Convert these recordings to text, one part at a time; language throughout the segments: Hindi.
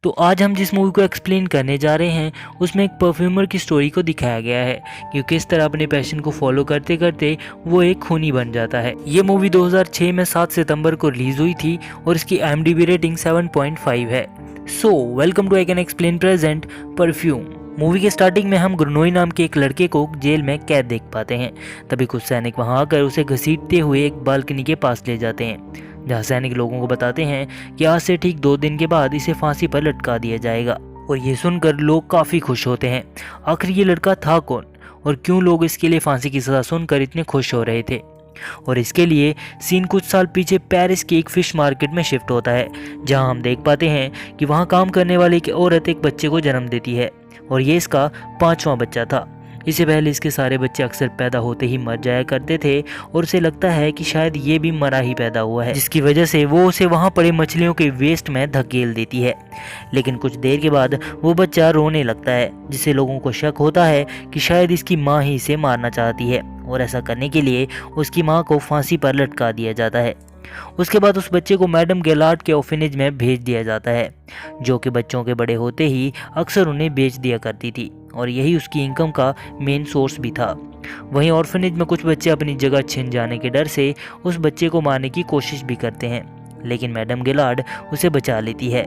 तो आज हम जिस मूवी को एक्सप्लेन करने जा रहे हैं उसमें एक परफ्यूमर की स्टोरी को दिखाया गया है कि किस तरह अपने पैशन को फॉलो करते करते वो एक खूनी बन जाता है। ये मूवी 2006 में 7 सितंबर को रिलीज हुई थी और इसकी IMDb रेटिंग 7.5 है। So welcome to I can explain present perfume. Movie के स्टार्टिंग में हम गुरनोई नाम के एक लड़के को जेल में कैद देख पाते हैं। तभी कुछ सैनिक वहां आकर उसे घसीटते हुए एक बालकनी के पास ले जाते हैं, जहां सैनिक लोगों को बताते हैं कि आज से ठीक 2 दिन के बाद इसे फांसी पर लटका दिया जाएगा। और ये सुनकर लोग काफी खुश होते हैं। आखिर ये लड़का था कौन और क्यों लोग इसके लिए फांसी की सजा सुनकर इतने खुश हो रहे थे। और इसके लिए सीन कुछ साल पीछे पेरिस की एक फिश मार्केट में शिफ्ट होता है, जहां हम देख पाते हैं कि वहां काम करने वाली एक औरत एक बच्चे को जन्म देती है और ये इसका 5वां बच्चा था। इससे पहले इसके सारे बच्चे अक्सर पैदा होते ही मर जाया करते थे और उसे लगता है कि शायद ये भी मरा ही पैदा हुआ है, जिसकी वजह से वो उसे वहां पड़े मछलियों के वेस्ट में धकेल देती है। लेकिन कुछ देर के बाद वो बच्चा रोने लगता है, जिससे लोगों को शक होता है कि शायद इसकी माँ ही इसे मारना चाहती है और ऐसा करने के लिए उसकी माँ को फांसी पर लटका दिया जाता है। उसके बाद उस बच्चे को मैडम गेलार्ड के ऑर्फनेज में भेज दिया जाता है, जो कि बच्चों के बड़े होते ही अक्सर उन्हें बेच दिया करती थी और यही उसकी इनकम का मेन सोर्स भी था। वहीं ऑर्फनेज में कुछ बच्चे अपनी जगह छिन जाने के डर से उस बच्चे को मारने की कोशिश भी करते हैं, लेकिन मैडम गेलार्ड उसे बचा लेती है।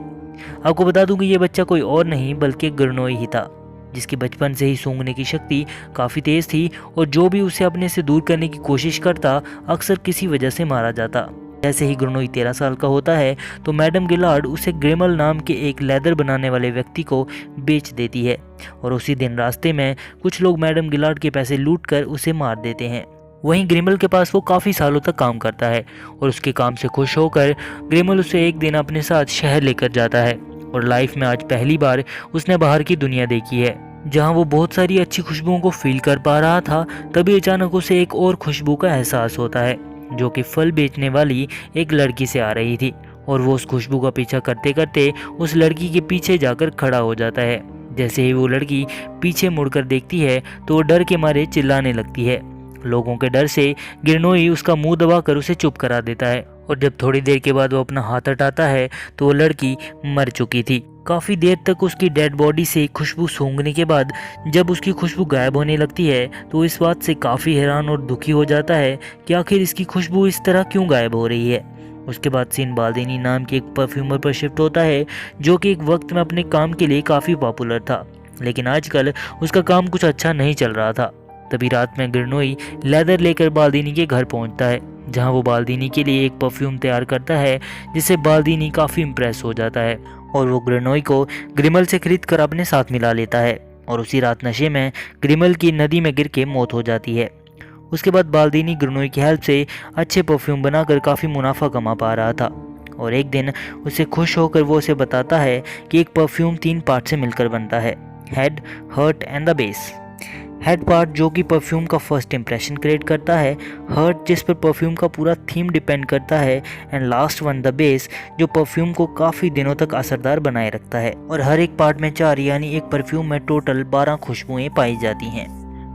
आपको बता दूं कि ये बच्चा कोई और नहीं बल्कि गुरनोई ही था, जिसकी बचपन से ही सूंघने की शक्ति काफ़ी तेज़ थी और जो भी उसे अपने से दूर करने की कोशिश करता अक्सर किसी वजह से मारा जाता। जैसे ही गुरनोई 13 साल का होता है तो मैडम गिलार्ड उसे ग्रेमल नाम के एक लेदर बनाने वाले व्यक्ति को बेच देती है और उसी दिन रास्ते में कुछ लोग मैडम गिलार्ड के पैसे लूटकर उसे मार देते हैं। वहीं ग्रेमल के पास वो काफ़ी सालों तक काम करता है और उसके काम से खुश होकर ग्रेमल उसे एक दिन अपने साथ शहर लेकर जाता है और लाइफ में आज पहली बार उसने बाहर की दुनिया देखी है। जहां वो बहुत सारी अच्छी खुशबुओं को फील कर पा रहा था, तभी अचानक उसे एक और खुशबू का एहसास होता है, जो कि फल बेचने वाली एक लड़की से आ रही थी। और वो उस खुशबू का पीछा करते करते उस लड़की के पीछे जाकर खड़ा हो जाता है। जैसे ही वो लड़की पीछे मुड़कर देखती है तो वो डर के मारे चिल्लाने लगती है। लोगों के डर से गिरनोई उसका मुंह दबाकर उसे चुप करा देता है और जब थोड़ी देर के बाद वो अपना हाथ हटाता है तो वो लड़की मर चुकी थी। काफ़ी देर तक उसकी डेड बॉडी से खुशबू सूंघने के बाद जब उसकी खुशबू गायब होने लगती है तो इस बात से काफ़ी हैरान और दुखी हो जाता है कि आखिर इसकी खुशबू इस तरह क्यों गायब हो रही है। उसके बाद सीन बाल्दिनी नाम के एक परफ्यूमर पर शिफ्ट होता है, जो कि एक वक्त में अपने काम के लिए काफ़ी पॉपुलर था, लेकिन आजकल उसका काम कुछ अच्छा नहीं चल रहा था। तभी रात में गिरनोई लेदर लेकर बाल्दिनी के घर पहुंचता है, जहां वो बाल्दिनी के लिए एक परफ्यूम तैयार करता है, जिससे बाल्दिनी काफ़ी इम्प्रेस हो जाता है और वो गिरनोई को ग्रिमल से खरीद कर अपने साथ मिला लेता है और उसी रात नशे में ग्रिमल की नदी में गिर के मौत हो जाती है। उसके बाद बाल्दिनी गिरनोई की हेल्प से अच्छे परफ्यूम बनाकर काफ़ी मुनाफा कमा पा रहा था और एक दिन उसे खुश होकर वो उसे बताता है कि एक परफ्यूम 3 पार्ट से मिलकर बनता है, head, heart and the base. Head part जो कि परफ्यूम का फर्स्ट इंप्रेशन क्रिएट करता है, हर्ट जिस पर परफ्यूम का पूरा थीम डिपेंड करता है and last one the base जो परफ्यूम को काफ़ी दिनों तक असरदार बनाए रखता है। और हर एक पार्ट में 4 यानी एक परफ्यूम में टोटल 12 खुशबुएं पाई जाती हैं।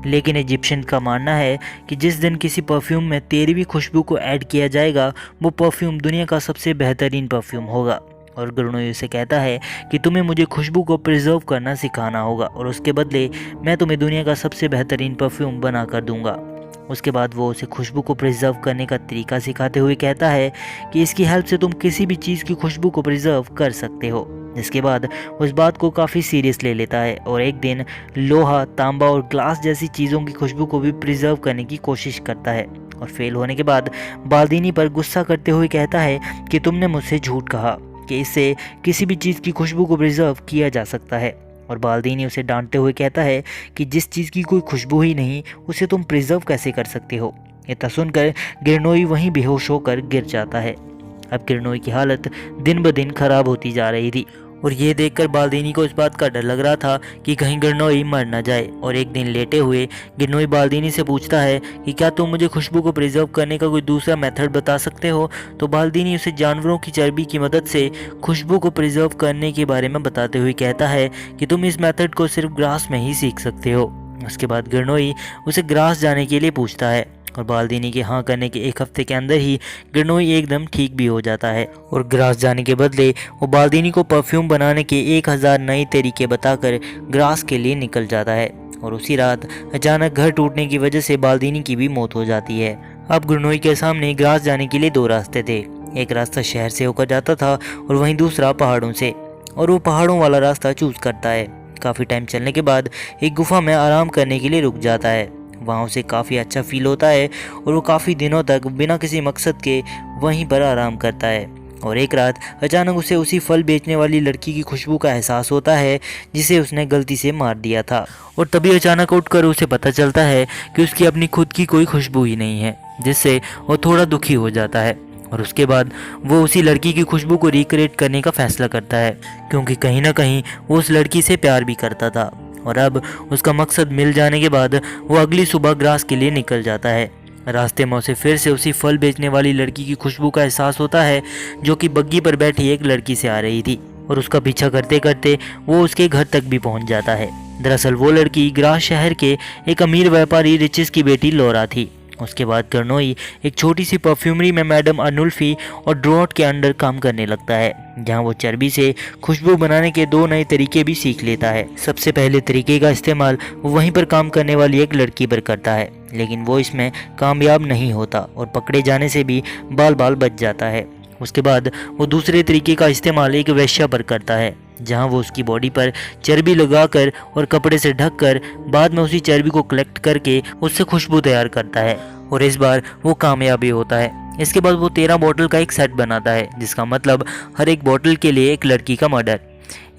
लेकिन इजिप्शियन का मानना है कि जिस दिन किसी परफ्यूम में 13वीं खुशबू को ऐड किया जाएगा वो परफ्यूम दुनिया का सबसे बेहतरीन परफ्यूम होगा। और गुरनोई उसे कहता है कि तुम्हें मुझे खुशबू को प्रिजर्व करना सिखाना होगा और उसके बदले मैं तुम्हें दुनिया का सबसे बेहतरीन परफ्यूम बना कर दूंगा। उसके बाद वो उसे खुशबू को प्रिजर्व करने का तरीका सिखाते हुए कहता है कि इसकी हेल्प से तुम किसी भी चीज़ की खुशबू को प्रिजर्व कर सकते हो। जिसके बाद उस बात को काफ़ी सीरियस ले लेता है और एक दिन लोहा, तांबा और ग्लास जैसी चीज़ों की खुशबू को भी प्रिजर्व करने की कोशिश करता है और फेल होने के बाद बाल्दिनी पर गुस्सा करते हुए कहता है कि तुमने मुझसे झूठ कहा कि इससे किसी भी चीज़ की खुशबू को प्रिजर्व किया जा सकता है। और बाल्दिनी उसे डांटते हुए कहता है कि जिस चीज़ की कोई खुशबू ही नहीं उसे तुम प्रिजर्व कैसे कर सकते हो। इतना सुनकर गिरनोई वहीं बेहोश होकर गिर जाता है। अब गिरनोई की हालत दिन ब दिन खराब होती जा रही थी और ये देखकर बाल्दिनी को इस बात का डर लग रहा था कि कहीं गिरनोई मर न जाए। और एक दिन लेटे हुए गिरनोई बाल्दिनी से पूछता है कि क्या तुम मुझे खुशबू को प्रिजर्व करने का कोई दूसरा मेथड बता सकते हो। तो बाल्दिनी उसे जानवरों की चर्बी की मदद से खुशबू को प्रिजर्व करने के बारे में बताते हुए कहता है कि तुम इस मेथड को सिर्फ ग्रास में ही सीख सकते हो। उसके बाद गिरनोई उसे ग्रास जाने के लिए पूछता है और बाल्दीनी के हाँ करने के एक हफ्ते के अंदर ही गिरनोई एकदम ठीक भी हो जाता है और ग्रास जाने के बदले वो बाल्दीनी को परफ्यूम बनाने के 1000 नए तरीके बताकर ग्रास के लिए निकल जाता है। और उसी रात अचानक घर टूटने की वजह से बाल्दीनी की भी मौत हो जाती है। अब गिरनोई के सामने ग्रास जाने के लिए 2 रास्ते थे। एक रास्ता शहर से होकर जाता था और वहीं दूसरा पहाड़ों से, और वो पहाड़ों वाला रास्ता चूज करता है। काफ़ी टाइम चलने के बाद एक गुफा में आराम करने के लिए रुक जाता है। वहाँ उसे काफ़ी अच्छा फील होता है और वो काफ़ी दिनों तक बिना किसी मकसद के वहीं पर आराम करता है। और एक रात अचानक उसे उसी फल बेचने वाली लड़की की खुशबू का एहसास होता है जिसे उसने गलती से मार दिया था। और तभी अचानक उठकर उसे पता चलता है कि उसकी अपनी खुद की कोई खुशबू ही नहीं है, जिससे वो थोड़ा दुखी हो जाता है। और उसके बाद वो उसी लड़की की खुशबू को रिक्रिएट करने का फैसला करता है, क्योंकि कहीं ना कहीं वो उस लड़की से प्यार भी करता था। और अब उसका मकसद मिल जाने के बाद वो अगली सुबह ग्रास के लिए निकल जाता है। रास्ते में उसे फिर से उसी फल बेचने वाली लड़की की खुशबू का एहसास होता है, जो कि बग्गी पर बैठी एक लड़की से आ रही थी। और उसका पीछा करते करते वो उसके घर तक भी पहुंच जाता है। दरअसल वो लड़की ग्रास शहर के एक अमीर व्यापारी रिचिस की बेटी लोरा थी। उसके बाद गिरनोई एक छोटी सी परफ्यूमरी में मैडम अर्नुल्फी और ड्रोट के अंडर काम करने लगता है, जहां वो चर्बी से खुशबू बनाने के 2 नए तरीके भी सीख लेता है। सबसे पहले तरीके का इस्तेमाल वो वहीं पर काम करने वाली एक लड़की पर करता है, लेकिन वो इसमें कामयाब नहीं होता और पकड़े जाने से भी बाल बाल बच जाता है। उसके बाद वो दूसरे तरीके का इस्तेमाल एक वेश्या पर करता है, जहां वो उसकी बॉडी पर चर्बी लगाकर और कपड़े से ढककर बाद में उसी चर्बी को कलेक्ट करके उससे खुशबू तैयार करता है। और इस बार वो कामयाब भी होता है। इसके बाद वो 13 बॉटल का एक सेट बनाता है, जिसका मतलब हर एक बॉटल के लिए एक लड़की का मर्डर।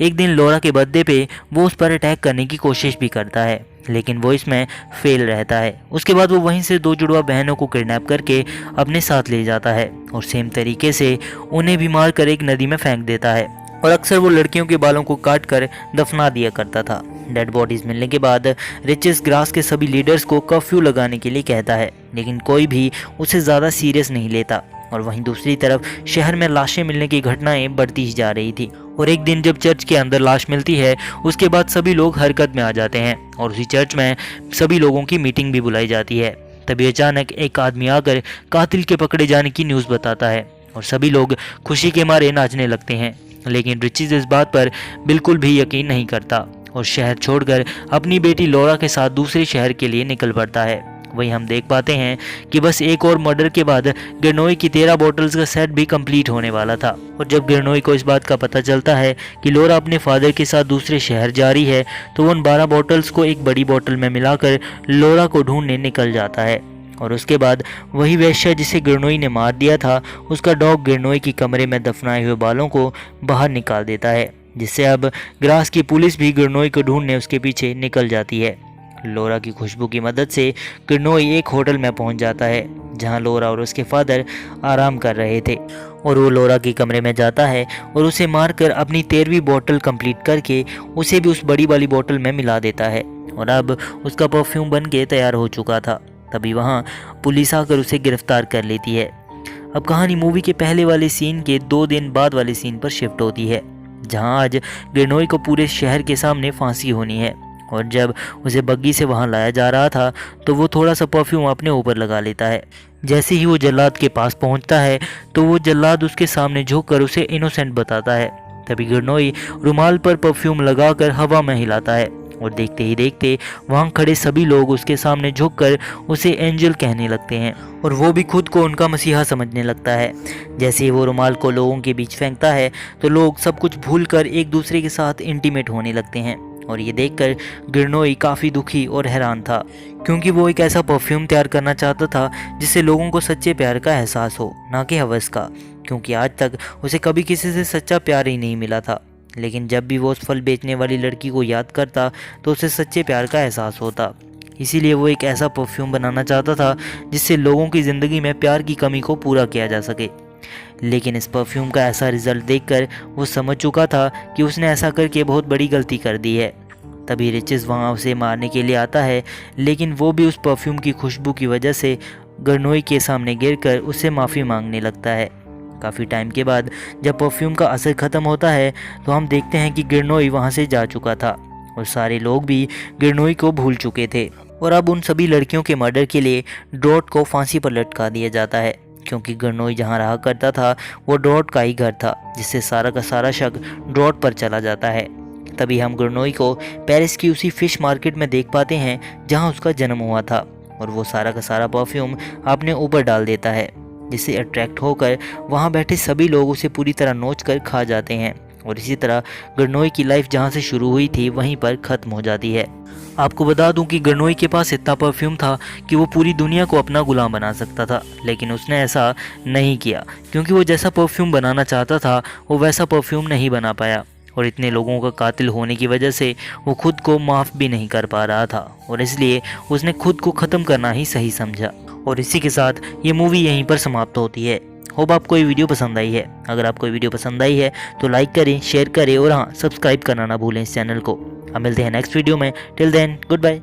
एक दिन लोरा के बर्थडे पे वो उस पर अटैक करने की कोशिश भी करता है, लेकिन वो इसमें फेल रहता है। उसके बाद वो वहीं से 2 जुड़वा बहनों को किडनैप करके अपने साथ ले जाता है और सेम तरीके से उन्हें भी मार कर एक नदी में फेंक देता है। और अक्सर वो लड़कियों के बालों को काट कर दफना दिया करता था। डेड बॉडीज मिलने के बाद रिचिस ग्रास के सभी लीडर्स को कर्फ्यू लगाने के लिए कहता है, लेकिन कोई भी उसे ज़्यादा सीरियस नहीं लेता। और वहीं दूसरी तरफ शहर में लाशें मिलने की घटनाएं बढ़ती ही जा रही थी। और एक दिन जब चर्च के अंदर लाश मिलती है, उसके बाद सभी लोग हरकत में आ जाते हैं और उसी चर्च में सभी लोगों की मीटिंग भी बुलाई जाती है। तभी अचानक एक आदमी आकर कातिल के पकड़े जाने की न्यूज़ बताता है और सभी लोग खुशी के मारे नाचने लगते हैं। लेकिन रिचिस इस बात पर बिल्कुल भी यकीन नहीं करता और शहर छोड़कर अपनी बेटी लोरा के साथ दूसरे शहर के लिए निकल पड़ता है। वहीं हम देख पाते हैं कि बस एक और मर्डर के बाद गिरनोई की 13 बॉटल्स का सेट भी कंप्लीट होने वाला था। और जब गिरनोई को इस बात का पता चलता है कि लोरा अपने फादर के साथ दूसरे शहर जा रही है, तो वो उन 12 बॉटल्स को एक बड़ी बोतल में मिलाकर लोरा को ढूंढने निकल जाता है। और उसके बाद वही वेश्या जिसे गिरनोई ने मार दिया था, उसका डॉग गिरनोई की कमरे में दफनाए हुए बालों को बाहर निकाल देता है, जिससे अब ग्रास की पुलिस भी गिरनोई को ढूंढने उसके पीछे निकल जाती है। लोरा की खुशबू की मदद से गिरनोई एक होटल में पहुंच जाता है, जहां लोरा और उसके फादर आराम कर रहे थे। और वो लोरा के कमरे में जाता है और उसे मारकर अपनी 13वीं बोतल कंप्लीट करके उसे भी उस बड़ी वाली बोतल में मिला देता है। और अब उसका परफ्यूम बन के तैयार हो चुका था। तभी वहाँ पुलिस आकर उसे गिरफ्तार कर लेती है। अब कहानी मूवी के पहले वाले सीन के 2 दिन बाद वाले सीन पर शिफ्ट होती है, जहां आज गिरनोई को पूरे शहर के सामने फांसी होनी है। और जब उसे बग्गी से वहां लाया जा रहा था, तो वो थोड़ा सा परफ्यूम अपने ऊपर लगा लेता है। जैसे ही वो जल्लाद के पास पहुंचता है, तो वो जल्लाद उसके सामने झुककर उसे इनोसेंट बताता है। तभी गिरनोई रुमाल पर परफ्यूम लगाकर हवा में हिलाता है और देखते ही देखते वहां खड़े सभी लोग उसके सामने झुककर उसे एंजल कहने लगते हैं और वो भी खुद को उनका मसीहा समझने लगता है। जैसे ही वो रुमाल को लोगों के बीच फेंकता है, तो लोग सब कुछ भूलकर एक दूसरे के साथ इंटीमेट होने लगते हैं। और ये देखकर गिरनोई काफ़ी दुखी और हैरान था, क्योंकि वो एक ऐसा परफ्यूम तैयार करना चाहता था जिससे लोगों को सच्चे प्यार का एहसास हो, ना कि हवस का। क्योंकि आज तक उसे कभी किसी से सच्चा प्यार ही नहीं मिला था, लेकिन जब भी वो उस फल बेचने वाली लड़की को याद करता तो उसे सच्चे प्यार का एहसास होता। इसीलिए वो एक ऐसा परफ्यूम बनाना चाहता था जिससे लोगों की ज़िंदगी में प्यार की कमी को पूरा किया जा सके। लेकिन इस परफ्यूम का ऐसा रिजल्ट देखकर वो समझ चुका था कि उसने ऐसा करके बहुत बड़ी गलती कर दी है। तभी रिचिस वहाँ उसे मारने के लिए आता है, लेकिन वो भी उस परफ्यूम की खुशबू की वजह से गिरनोई के सामने गिरकर उससे माफ़ी मांगने लगता है। काफ़ी टाइम के बाद जब परफ्यूम का असर ख़त्म होता है, तो हम देखते हैं कि गिरनोई वहाँ से जा चुका था और सारे लोग भी गिरनोई को भूल चुके थे। और अब उन सभी लड़कियों के मर्डर के लिए ड्रॉट को फांसी पर लटका दिया जाता है, क्योंकि गर्नोई जहां रहा करता था वो ड्रॉट का ही घर था, जिससे सारा का सारा शक ड्रॉट पर चला जाता है। तभी हम गर्नोई को पेरिस की उसी फिश मार्केट में देख पाते हैं जहां उसका जन्म हुआ था, और वो सारा का सारा परफ्यूम अपने ऊपर डाल देता है, जिससे अट्रैक्ट होकर वहां बैठे सभी लोग उसे पूरी तरह नोच कर खा जाते हैं। और इसी तरह गर्नोई की लाइफ जहां से शुरू हुई थी वहीं पर ख़त्म हो जाती है। आपको बता दूं कि गर्नोई के पास इतना परफ्यूम था कि वो पूरी दुनिया को अपना गुलाम बना सकता था, लेकिन उसने ऐसा नहीं किया, क्योंकि वो जैसा परफ्यूम बनाना चाहता था वो वैसा परफ्यूम नहीं बना पाया, और इतने लोगों का कातिल होने की वजह से वो खुद को माफ़ भी नहीं कर पा रहा था, और इसलिए उसने खुद को ख़त्म करना ही सही समझा। और इसी के साथ ये मूवी यहीं पर समाप्त होती है। होप आपको ये वीडियो पसंद आई है। अगर आपको ये वीडियो पसंद आई है तो लाइक करें, शेयर करें और हाँ, सब्सक्राइब करना ना भूलें इस चैनल को। हम मिलते हैं नेक्स्ट वीडियो में। Till then, good bye.